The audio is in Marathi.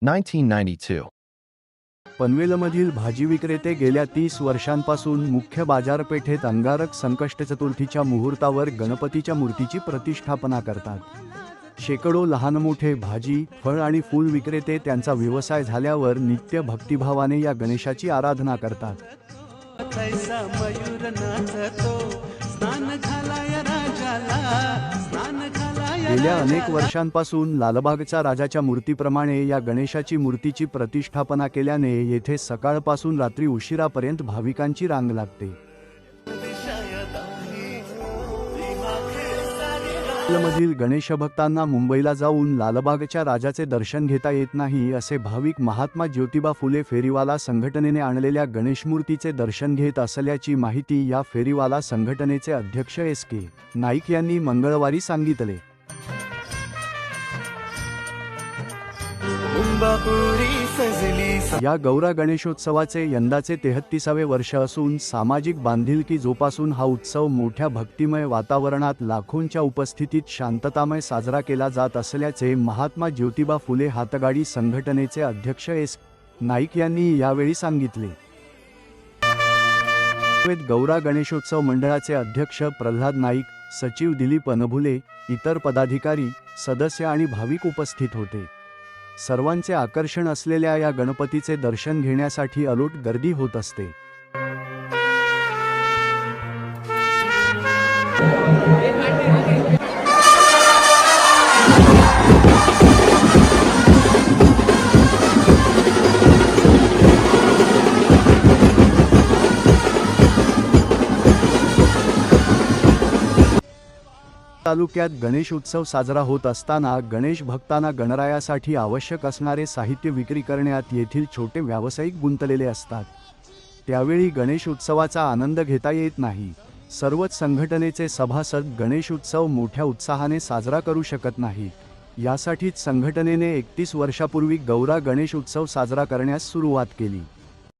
1992. पनवेलमधील भाजी विक्रेते गेल्या 30 वर्षांपासून मुख्य बाजारपेठेत अंगारक संकष्ट चतुर्थीच्या मुहूर्तावर गणपतीच्या मूर्तीची प्रतिष्ठापना करतात। शेकडो लहान मोठे भाजी, फळ आणि फूल विक्रेते त्यांचा व्यवसाय झाल्यावर नित्य भक्तिभावाने या गणेशाची आराधना करतात। गेल्या अनेक वर्षांपासून लालबागच्या राजाच्या मूर्तीप्रमाणे या गणेशाची मूर्तीची प्रतिष्ठापना केल्याने येथे सकाळपासून रात्री उशिरापर्यंत भाविकांची रांग लागते। मधील गणेश भक्तांना मुंबईला जाऊन लालबागच्या राजाचे दर्शन घेता येत नाही, असे भाविक महात्मा ज्योतिबा फुले फेरीवाला संघटनेने आणलेल्या गणेशमूर्तीचे दर्शन घेत असल्याची माहिती या फेरीवाला संघटनेचे अध्यक्ष SK नाईक यांनी मंगळवारी सांगितले। या गौरा गणेशोत्सवाचे यंदाचे 33वे वर्ष असून सामाजिक बांधिलकी जोपासून हा उत्सव मोठ्या भक्तिमय वातावरणात लाखोंच्या उपस्थितीत शांततामय साजरा केला जात असल्याचे महात्मा ज्योतिबा फुले हातगाडी संघटनेचे अध्यक्ष SK नाईक यांनी यावेळी सांगितले। गौरा गणेशोत्सव मंडळाचे अध्यक्ष प्रल्हाद नाईक, सचिव दिलीप अनभुले, इतर पदाधिकारी, सदस्य आणि भाविक उपस्थित होते। सर्वांचे आकर्षण असलेल्या या गणपतीचे दर्शन घेण्यासाठी अलोट गर्दी होत असते। तालुक्यात गणेश उत्सव साजरा होत असताना गणेश भक्तांना गणरायासाठी आवश्यक असणारे साहित्य विक्री करण्यात येथील छोटे व्यावसायिक गुंतलेले असतात। त्यावेळी गणेश उत्सवाचा आनंद घेता येत नाही। सर्वच संघटनेचे सभासद गणेश उत्सव मोठ्या उत्साहाने साजरा करू शकत नाहीत। यासाठीच संघटनेने 31 वर्षापूर्वी गौरा गणेश उत्सव साजरा करण्यास सुरुवात केली।